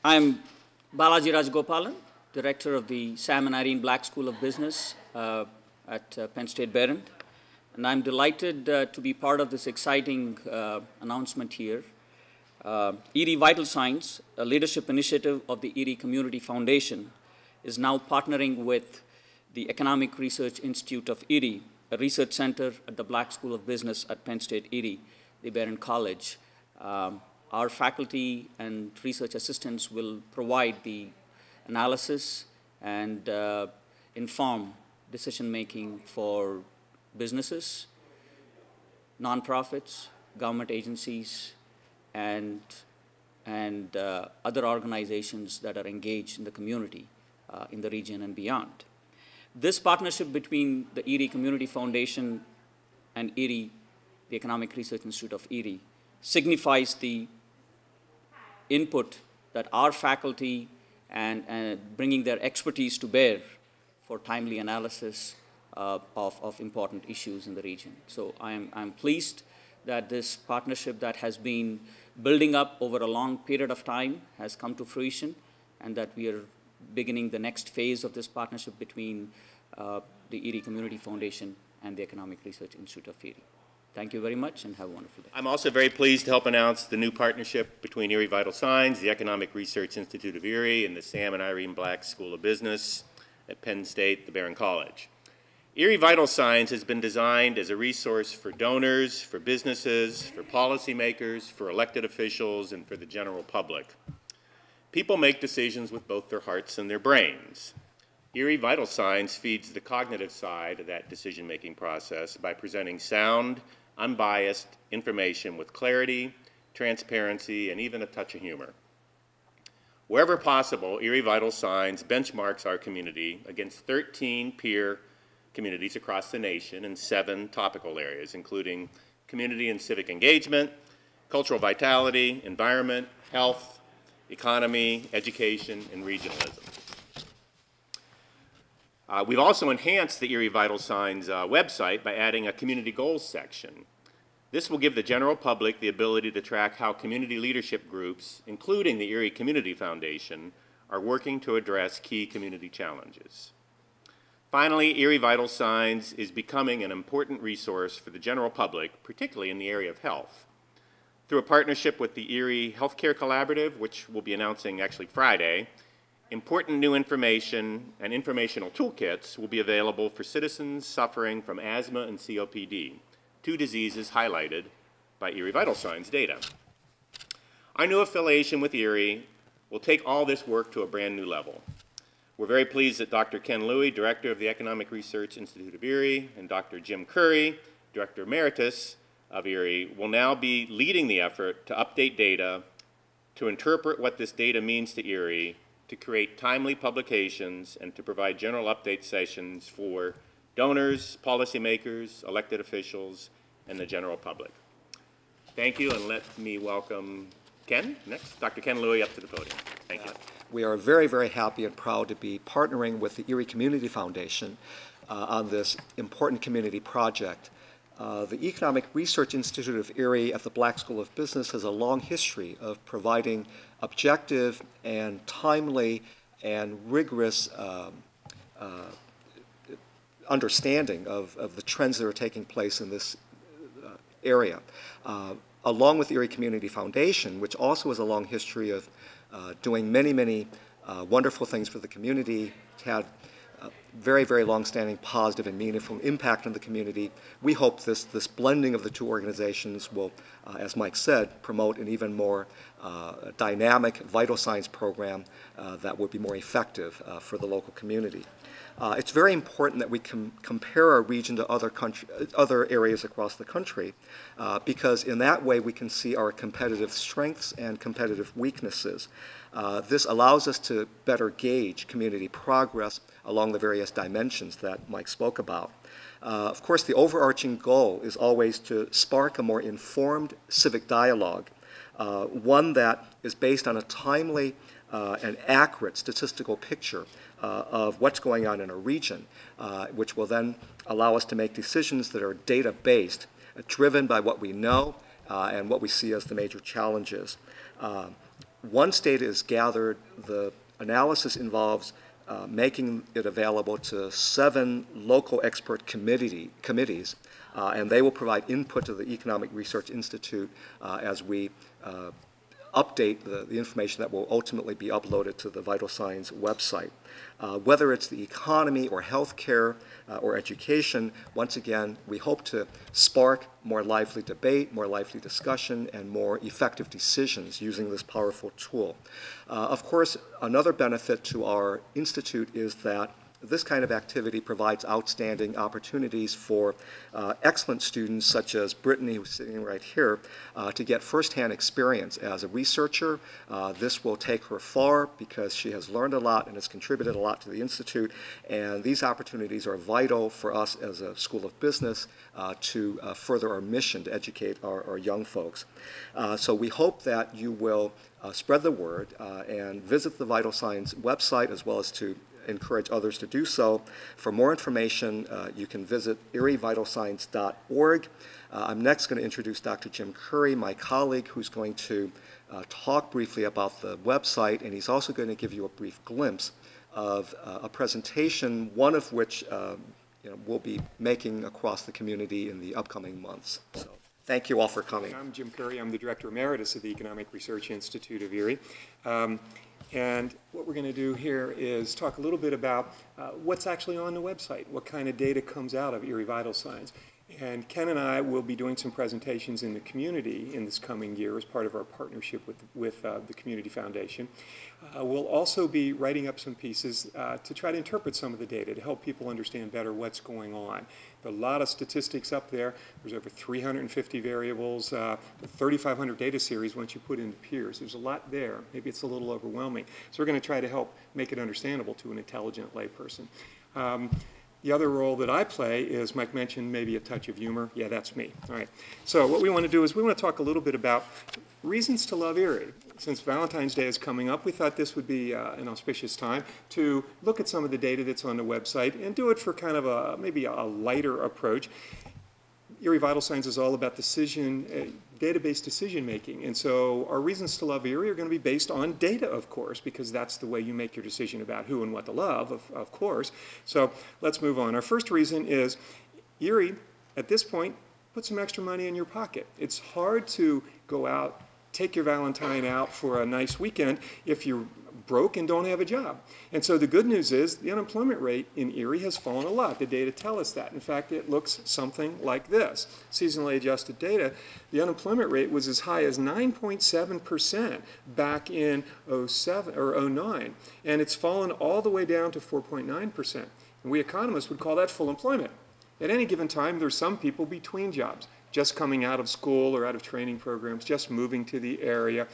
I'm Balaji Rajgopalan, Director of the Sam and Irene Black School of Business at Penn State Behrend. And I'm delighted to be part of this exciting announcement here. Erie Vital Signs, a leadership initiative of the Erie Community Foundation, is now partnering with the Economic Research Institute of Erie, a research center at the Black School of Business at Penn State Erie, the Behrend College. Our faculty and research assistants will provide the analysis and inform decision-making for businesses, nonprofits, government agencies, and other organizations that are engaged in the community in the region and beyond. This partnership between the Erie Community Foundation and Erie, the Economic Research Institute of Erie, signifies the input that our faculty and bringing their expertise to bear for timely analysis of important issues in the region. So I'm pleased that this partnership that has been building up over a long period of time has come to fruition, and that we are beginning the next phase of this partnership between the Erie Community Foundation and the Economic Research Institute of Erie. Thank you very much, and have a wonderful day. I'm also very pleased to help announce the new partnership between Erie Vital Signs, the Economic Research Institute of Erie, and the Sam and Irene Black School of Business at Penn State, the Behrend College. Erie Vital Signs has been designed as a resource for donors, for businesses, for policymakers, for elected officials, and for the general public. People make decisions with both their hearts and their brains. Erie Vital Signs feeds the cognitive side of that decision-making process by presenting sound, unbiased information with clarity, transparency, and even a touch of humor. Wherever possible, Erie Vital Signs benchmarks our community against 13 peer communities across the nation in 7 topical areas, including community and civic engagement, cultural vitality, environment, health, economy, education, and regionalism. We've also enhanced the Erie Vital Signs website by adding a community goals section. This will give the general public the ability to track how community leadership groups, including the Erie Community Foundation, are working to address key community challenges. Finally, Erie Vital Signs is becoming an important resource for the general public, particularly in the area of health. Through a partnership with the Erie Healthcare Collaborative, which we'll be announcing actually Friday, important new information and informational toolkits will be available for citizens suffering from asthma and COPD, 2 diseases highlighted by Erie Vital Signs data. Our new affiliation with Erie will take all this work to a brand new level. We're very pleased that Dr. Ken Louie, Director of the Economic Research Institute of Erie, and Dr. Jim Curry, Director Emeritus of Erie, will now be leading the effort to update data, to interpret what this data means to Erie, to create timely publications, and to provide general update sessions for donors, policymakers, elected officials, and the general public. Thank you, and let me welcome Ken next. Dr. Ken Louie up to the podium. Thank you. We are very, very happy and proud to be partnering with the Erie Community Foundation on this important community project. The Economic Research Institute of Erie at the Black School of Business has a long history of providing objective and timely and rigorous understanding of the trends that are taking place in this area. Along with the Erie Community Foundation, which also has a long history of doing many, many wonderful things for the community, had very, very long-standing positive and meaningful impact on the community. We hope this blending of the 2 organizations will, as Mike said, promote an even more dynamic vital signs program that would be more effective for the local community. It's very important that we compare our region to other areas across the country because in that way we can see our competitive strengths and competitive weaknesses. This allows us to better gauge community progress along the various dimensions that Mike spoke about. Of course, the overarching goal is always to spark a more informed civic dialogue, one that is based on a timely and accurate statistical picture of what's going on in a region, which will then allow us to make decisions that are data-based, driven by what we know and what we see as the major challenges. once data is gathered, the analysis involves making it available to 7 local expert committees, and they will provide input to the Economic Research Institute as we update the information that will ultimately be uploaded to the Vital Signs website. Whether it's the economy or healthcare or education, once again, we hope to spark more lively debate, more lively discussion, and more effective decisions using this powerful tool. Of course, another benefit to our institute is that this kind of activity provides outstanding opportunities for excellent students such as Brittany, who's sitting right here, to get firsthand experience as a researcher. This will take her far because she has learned a lot and has contributed a lot to the Institute, and these opportunities are vital for us as a School of Business to further our mission to educate our young folks. So we hope that you will spread the word and visit the Vital Signs website, as well as to encourage others to do so. For more information, you can visit erievitalsigns.org. I'm next going to introduce Dr. Jim Curry, my colleague, who's going to talk briefly about the website, and he's also going to give you a brief glimpse of a presentation, one of which we'll be making across the community in the upcoming months. So thank you all for coming. I'm Jim Curry. I'm the Director Emeritus of the Economic Research Institute of Erie. And what we're going to do here is talk a little bit about what's actually on the website, what kind of data comes out of Erie Vital Signs. And Ken and I will be doing some presentations in the community in this coming year as part of our partnership with the Community Foundation. We'll also be writing up some pieces to try to interpret some of the data to help people understand better what's going on. There are a lot of statistics up there. There's over 350 variables, 3,500 data series once you put into peers. There's a lot there. Maybe it's a little overwhelming. So we're going to try to help make it understandable to an intelligent layperson. The other role that I play is, Mike mentioned, maybe a touch of humor. Yeah, that's me. All right. So what we want to do is we want to talk a little bit about reasons to love Erie. Since Valentine's Day is coming up, we thought this would be an auspicious time to look at some of the data that's on the website and do it for kind of maybe a lighter approach. Erie Vital Signs is all about database decision making, and so our reasons to love Erie are going to be based on data, of course, because that's the way you make your decision about who and what to love, of course. So let's move on. Our first reason is Erie, at this point, put some extra money in your pocket. It's hard to go out, take your Valentine out for a nice weekend if you're broke and don't have a job. And so the good news is the unemployment rate in Erie has fallen a lot. The data tell us that. In fact, it looks something like this. Seasonally adjusted data, the unemployment rate was as high as 9.7% back in 07 or 09, and it's fallen all the way down to 4.9%. And we economists would call that full employment. At any given time, there's some people between jobs, just coming out of school or out of training programs, just moving to the area,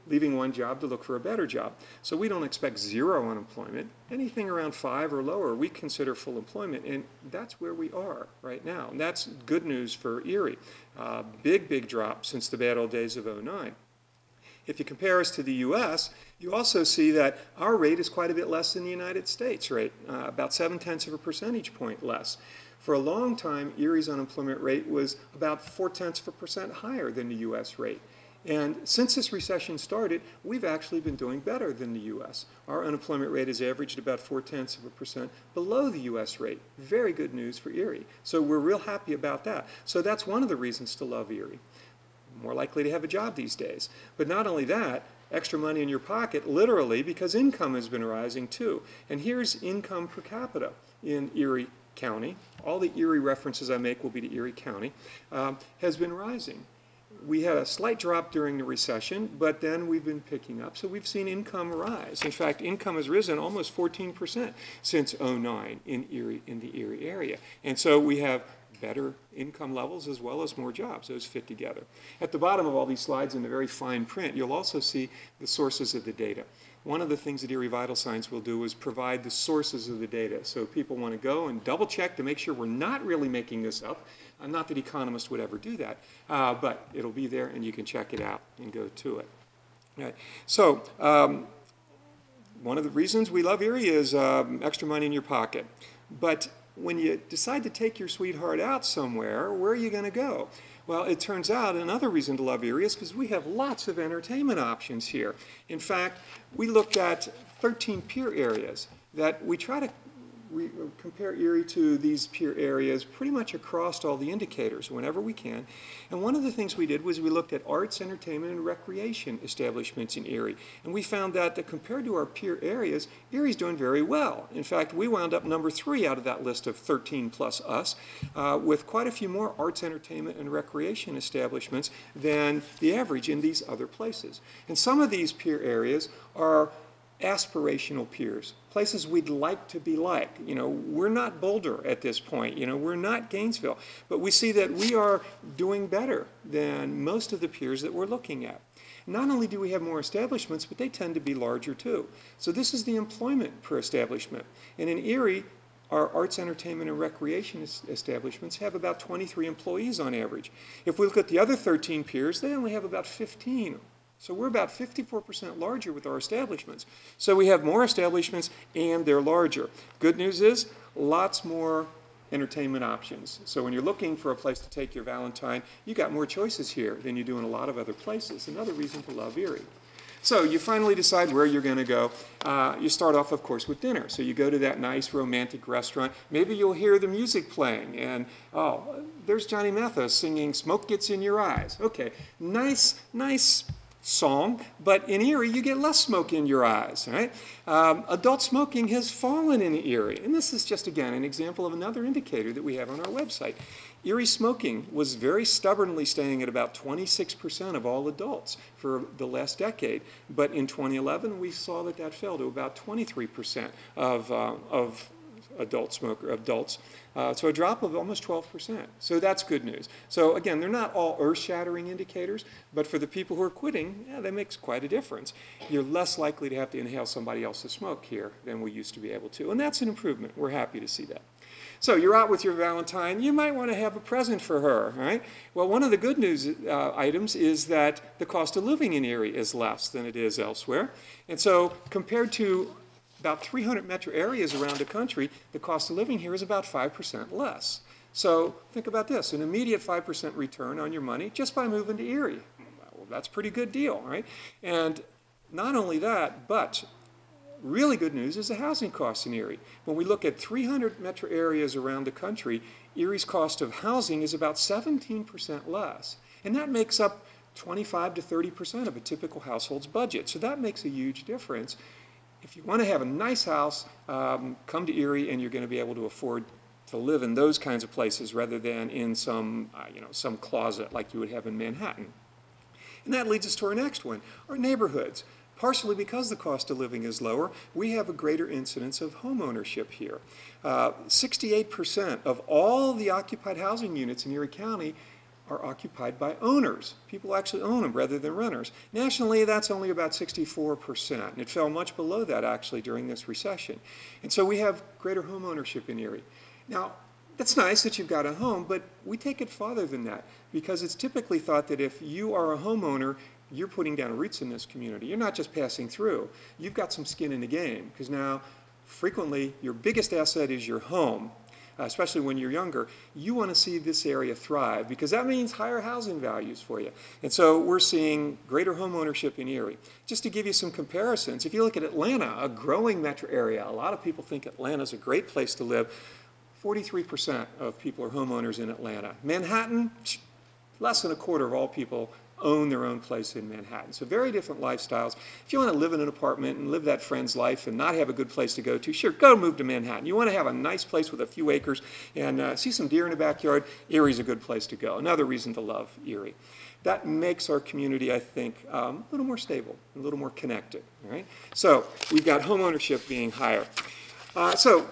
leaving one job to look for a better job. So we don't expect zero unemployment. Anything around 5 or lower, we consider full employment, and that's where we are right now. And that's good news for Erie. Big drop since the bad old days of 09. If you compare us to the U.S., you also see that our rate is quite a bit less than the United States rate, about 0.7 percentage point less. For a long time, Erie's unemployment rate was about 0.4% higher than the U.S. rate. And since this recession started, we've actually been doing better than the U.S. Our unemployment rate has averaged about 0.4% below the U.S. rate. Very good news for Erie. So we're real happy about that. So that's one of the reasons to love Erie. More likely to have a job these days. But not only that, extra money in your pocket, literally, because income has been rising too. And here's income per capita in Erie County. All the Erie references I make will be to Erie County, has been rising. We had a slight drop during the recession, but then we've been picking up. So we've seen income rise. In fact, income has risen almost 14% since 09 in the Erie area. And so we have better income levels as well as more jobs. Those fit together. At the bottom of all these slides in the very fine print, you'll also see the sources of the data. One of the things that Erie Vital Signs will do is provide the sources of the data. So people want to go and double check to make sure we're not really making this up. Not that economists would ever do that, but it'll be there and you can check it out and go to it. All right. So one of the reasons we love Erie is extra money in your pocket. But when you decide to take your sweetheart out somewhere, where are you going to go? Well, it turns out another reason to love Erie is because we have lots of entertainment options here. In fact, we looked at 13 pier areas that we try to compare Erie to these pier areas pretty much across all the indicators whenever we can. And one of the things we did was we looked at arts, entertainment, and recreation establishments in Erie. And we found that compared to our peer areas, Erie's doing very well. In fact, we wound up number 3 out of that list of 13 plus us, with quite a few more arts, entertainment, and recreation establishments than the average in these other places. And some of these peer areas are aspirational peers, places we'd like to be like. You know, we're not Boulder at this point, you know, we're not Gainesville, but we see that we are doing better than most of the peers that we're looking at. Not only do we have more establishments, but they tend to be larger too. So this is the employment per establishment. And in Erie, our arts, entertainment, and recreation establishments have about 23 employees on average. If we look at the other 13 peers, they only have about 15. So we're about 54% larger with our establishments. So we have more establishments and they're larger. Good news is lots more entertainment options. So when you're looking for a place to take your Valentine, you got more choices here than you do in a lot of other places. Another reason to love Erie. So you finally decide where you're going to go. You start off, of course, with dinner. So you go to that nice romantic restaurant. Maybe you'll hear the music playing and, oh, there's Johnny Mathis singing Smoke Gets in Your Eyes. Okay, nice song, but in Erie you get less smoke in your eyes, right? Adult smoking has fallen in Erie, and this is just, again, an example of another indicator that we have on our website. Erie smoking was very stubbornly staying at about 26% of all adults for the last decade, but in 2011 we saw that that fell to about 23% of adults. So a drop of almost 12%. So that's good news. So again, they're not all earth-shattering indicators, but for the people who are quitting, yeah, that makes quite a difference. You're less likely to have to inhale somebody else's smoke here than we used to be able to, and that's an improvement. We're happy to see that. So you're out with your Valentine. You might want to have a present for her, right? Well, one of the good news items is that the cost of living in Erie is less than it is elsewhere. And so compared to about 300 metro areas around the country, the cost of living here is about 5% less. So think about this, an immediate 5% return on your money just by moving to Erie. Well, that's a pretty good deal, right? And not only that, but really good news is the housing costs in Erie. When we look at 300 metro areas around the country, Erie's cost of housing is about 17% less. And that makes up 25 to 30% of a typical household's budget. So that makes a huge difference. If you want to have a nice house, come to Erie and you're going to be able to afford to live in those kinds of places rather than in some, some closet like you would have in Manhattan. And that leads us to our next one, our neighborhoods. Partially because the cost of living is lower, we have a greater incidence of home ownership here. 68% of all the occupied housing units in Erie County are occupied by owners. People actually own them rather than renters. Nationally, that's only about 64%, and it fell much below that actually during this recession. And so we have greater home ownership in Erie. Now, it's nice that you've got a home, but we take it farther than that because it's typically thought that if you are a homeowner, you're putting down roots in this community. You're not just passing through. You've got some skin in the game because now frequently your biggest asset is your home. Especially when you're younger, you want to see this area thrive because that means higher housing values for you. And so we're seeing greater home ownership in Erie. Just to give you some comparisons, if you look at Atlanta, a growing metro area, a lot of people think Atlanta's a great place to live. 43% of people are homeowners in Atlanta. Manhattan, less than a quarter of all people own their own place in Manhattan. So very different lifestyles. If you want to live in an apartment and live that friend's life and not have a good place to go to, sure, go move to Manhattan. You want to have a nice place with a few acres and see some deer in the backyard, Erie's a good place to go. Another reason to love Erie. That makes our community, I think, a little more stable, a little more connected. Right? So we've got home ownership being higher. So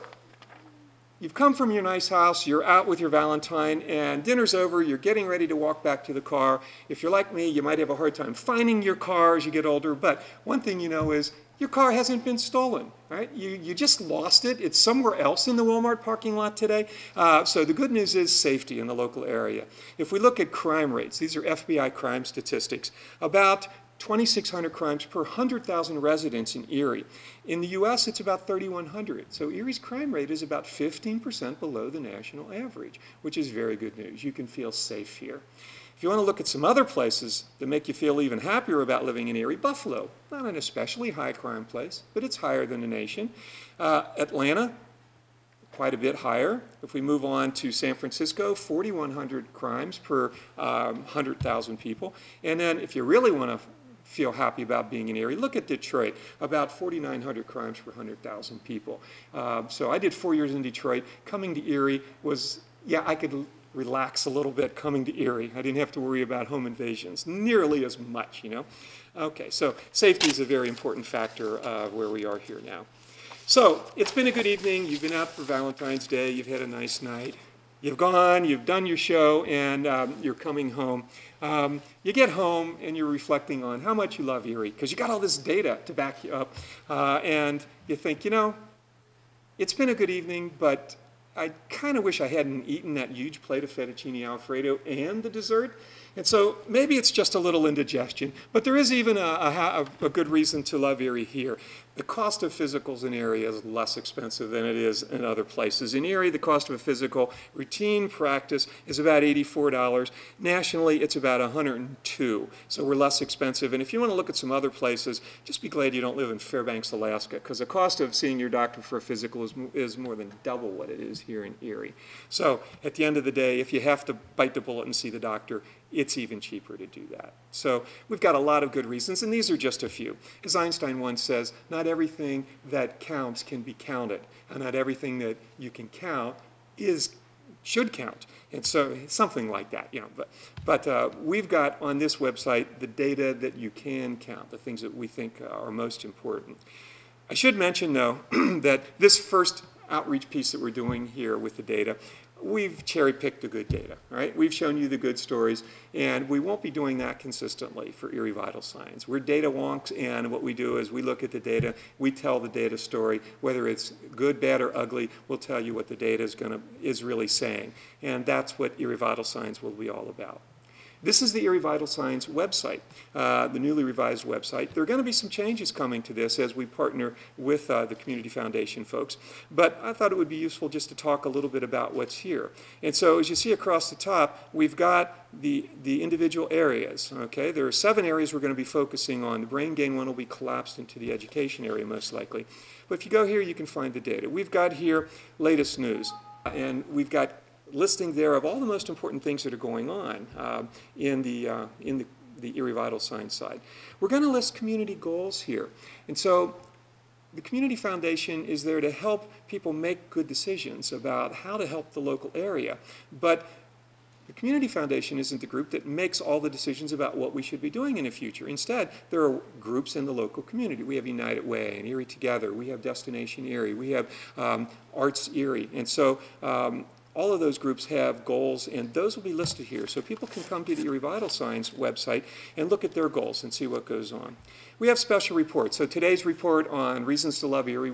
you've come from your nice house, you're out with your Valentine, and dinner's over, you're getting ready to walk back to the car. If you're like me, you might have a hard time finding your car as you get older, but one thing you know is your car hasn't been stolen, right? You just lost it. It's somewhere else in the Walmart parking lot today. So the good news is safety in the local area. If we look at crime rates, these are FBI crime statistics, about 2,600 crimes per 100,000 residents in Erie. In the U.S., it's about 3,100. So Erie's crime rate is about 15% below the national average, which is very good news. You can feel safe here. If you want to look at some other places that make you feel even happier about living in Erie, Buffalo, not an especially high crime place, but it's higher than the nation. Atlanta, quite a bit higher. If we move on to San Francisco, 4,100 crimes per 100,000 people. And then if you really want to feel happy about being in Erie, look at Detroit, about 4,900 crimes per 100,000 people. So I did 4 years in Detroit. Coming to Erie was, yeah, I could relax a little bit coming to Erie. I didn't have to worry about home invasions nearly as much, you know. Okay, so safety is a very important factor where we are here now. So it's been a good evening. You've been out for Valentine's Day. You've had a nice night. You've gone, you've done your show, and you're coming home. You get home and you're reflecting on how much you love Erie because you got all this data to back you up. And you think, you know, it's been a good evening, but I kind of wish I hadn't eaten that huge plate of fettuccine Alfredo and the dessert. And so maybe it's just a little indigestion, but there is even a good reason to love Erie here. The cost of physicals in Erie is less expensive than it is in other places. In Erie, the cost of a physical routine practice is about $84. Nationally, it's about $102. So we're less expensive. And if you want to look at some other places, just be glad you don't live in Fairbanks, Alaska, because the cost of seeing your doctor for a physical is more than double what it is here in Erie. So at the end of the day, if you have to bite the bullet and see the doctor, it's even cheaper to do that. So we've got a lot of good reasons, and these are just a few. As Einstein once says, not everything that counts can be counted, and not everything that you can count should count. And so something like that, you know. But we've got on this website the data that you can count, the things that we think are most important. I should mention, though, that this first outreach piece that we're doing here with the data, we've cherry-picked the good data, right? We've shown you the good stories, and we won't be doing that consistently for Erie Vital Signs. We're data wonks, and what we do is we look at the data, we tell the data story, whether it's good, bad, or ugly, we'll tell you what the data is really saying, and that's what Erie Vital Signs will be all about. This is the Erie Vital Signs website, the newly revised website. There are going to be some changes coming to this as we partner with the Community Foundation folks, but I thought it would be useful just to talk a little bit about what's here. And so as you see across the top, we've got the individual areas, okay? There are 7 areas we're going to be focusing on. The brain gain one will be collapsed into the education area most likely. But if you go here, you can find the data. We've got here latest news, and we've got listing there of all the most important things that are going on in the Erie Vital Signs side. We're going to list community goals here. And so the Community Foundation is there to help people make good decisions about how to help the local area. But the Community Foundation isn't the group that makes all the decisions about what we should be doing in the future. Instead, there are groups in the local community. We have United Way and Erie Together. We have Destination Erie. We have Arts Erie. And so all of those groups have goals, and those will be listed here. So people can come to the Erie Vital Signs website and look at their goals and see what goes on. We have special reports. So today's report on Reasons to Love Erie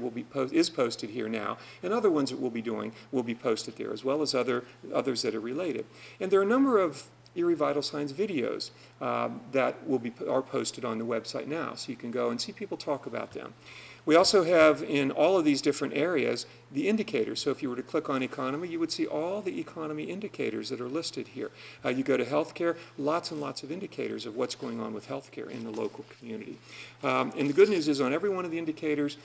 is posted here now, and other ones that we'll be doing will be posted there, as well as others that are related. And there are a number of Erie Vital Signs videos that are posted on the website now, so you can go and see people talk about them. We also have in all of these different areas the indicators. So if you were to click on economy, you would see all the economy indicators that are listed here. You go to healthcare, lots and lots of indicators of what's going on with healthcare in the local community. And the good news is on every one of the indicators,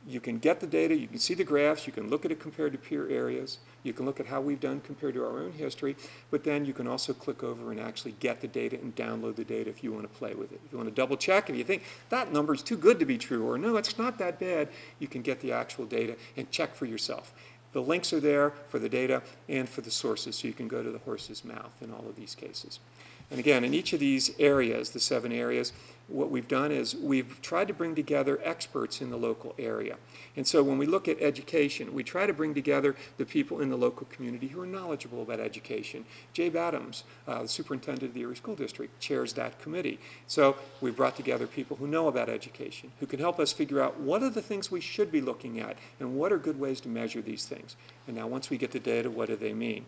you can get the data, you can see the graphs, you can look at it compared to peer areas, you can look at how we've done compared to our own history, but then you can also click over and actually get the data and download the data if you want to play with it. If you want to double check, if you think that number's too good to be true, or no, it's not that bad, you can get the actual data and check for yourself. The links are there for the data and for the sources, so you can go to the horse's mouth in all of these cases. And again, in each of these areas, the 7 areas, what we've done is we've tried to bring together experts in the local area. And so when we look at education, we try to bring together the people in the local community who are knowledgeable about education. Jay Badams, the superintendent of the Erie School District, chairs that committee. So we've brought together people who know about education, who can help us figure out what are the things we should be looking at and what are good ways to measure these things. And now once we get the data, what do they mean?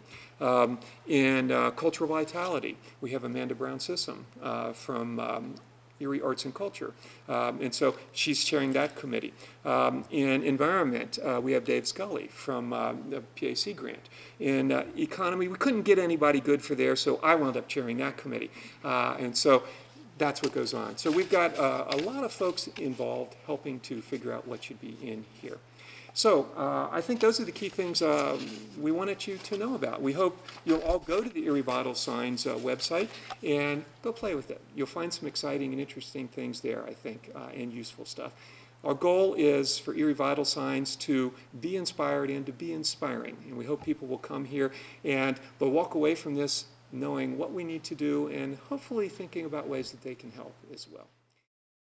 In cultural vitality, we have Amanda Brown-Sissom from Erie Arts and Culture. And so she's chairing that committee. In environment, we have Dave Scully from the PAC grant. In economy, we couldn't get anybody good for there, so I wound up chairing that committee. And so that's what goes on. So we've got a lot of folks involved helping to figure out what should be in here. So I think those are the key things we wanted you to know about. We hope you'll all go to the Erie Vital Signs website and go play with it. You'll find some exciting and interesting things there, I think, and useful stuff. Our goal is for Erie Vital Signs to be inspired and to be inspiring. And we hope people will come here and they'll walk away from this knowing what we need to do and hopefully thinking about ways that they can help as well.